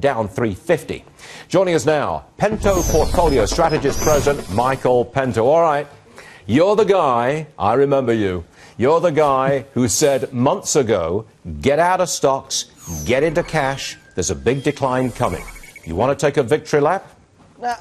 down 350. Joining us now, Pento Portfolio Strategist President Michael Pento. All right, you're the guy, I remember you. You're the guy who said months ago, get out of stocks, get into cash, there's a big decline coming. You want to take a victory lap?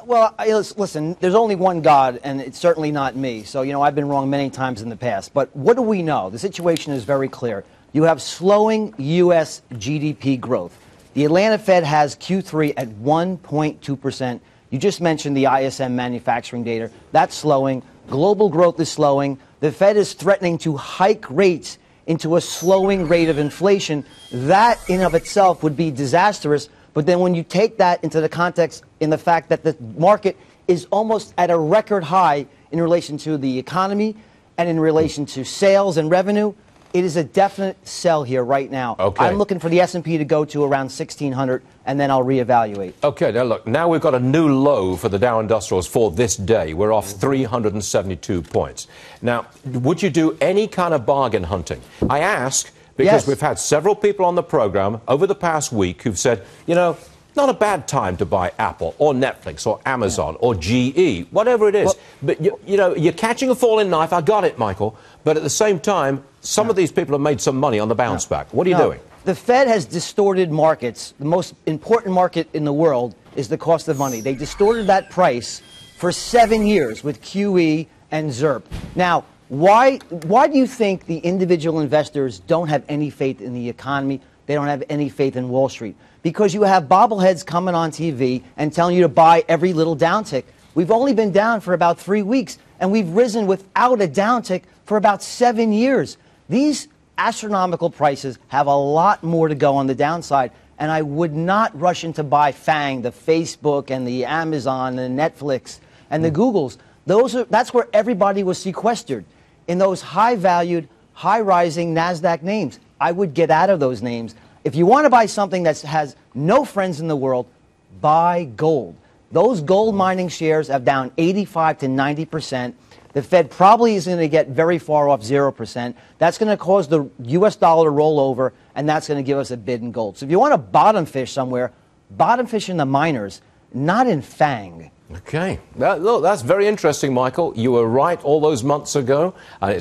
Well, listen, there's only one God, and it's certainly not me. So, you know, I've been wrong many times in the past. But what do we know? The situation is very clear. You have slowing U.S. GDP growth. The Atlanta Fed has Q3 at 1.2%. You just mentioned the ISM manufacturing data. That's slowing. Global growth is slowing. The Fed is threatening to hike rates into a slowing rate of inflation. That in of itself would be disastrous. But then when you take that into the context in the fact that the market is almost at a record high in relation to the economy and in relation to sales and revenue, it is a definite sell here right now. Okay. I'm looking for the S&P to go to around 1,600, and then I'll reevaluate. Okay, now look, now we've got a new low for the Dow Industrials for this day. We're off 372 points. Now, would you do any kind of bargain hunting? I ask because we've had several people on the program over the past week who've said, you know, not a bad time to buy Apple or Netflix or Amazon or GE, whatever it is. Well, but, you know, you're catching a falling knife. I got it, Michael. But at the same time, some of these people have made some money on the bounce back. What are you doing? The Fed has distorted markets. The most important market in the world is the cost of money. They distorted that price for 7 years with QE and ZIRP. Now, why do you think the individual investors don't have any faith in the economy? They don't have any faith in Wall Street? Because you have bobbleheads coming on TV and telling you to buy every little downtick. We've only been down for about 3 weeks, and we've risen without a downtick for about 7 years. These astronomical prices have a lot more to go on the downside, and I would not rush in to buy FANG, the Facebook and the Amazon and Netflix and the Googles. That's where everybody was sequestered, in those high-valued, high-rising NASDAQ names. I would get out of those names. If you want to buy something that has no friends in the world, buy gold. Those gold mining shares have down 85 to 90%. The Fed probably isn't going to get very far off 0%. That's going to cause the U.S. dollar to roll over, and that's going to give us a bid in gold. So if you want to bottom fish somewhere, bottom fish in the miners, not in FANG. Okay. Look, that's very interesting, Michael. You were right all those months ago, and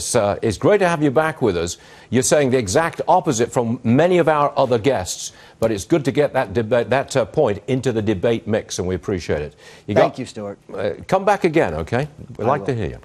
it's great to have you back with us. You're saying the exact opposite from many of our other guests, but it's good to get that point into the debate mix, and we appreciate it. Thank you, Stuart. Come back again, okay? We'd like to hear you.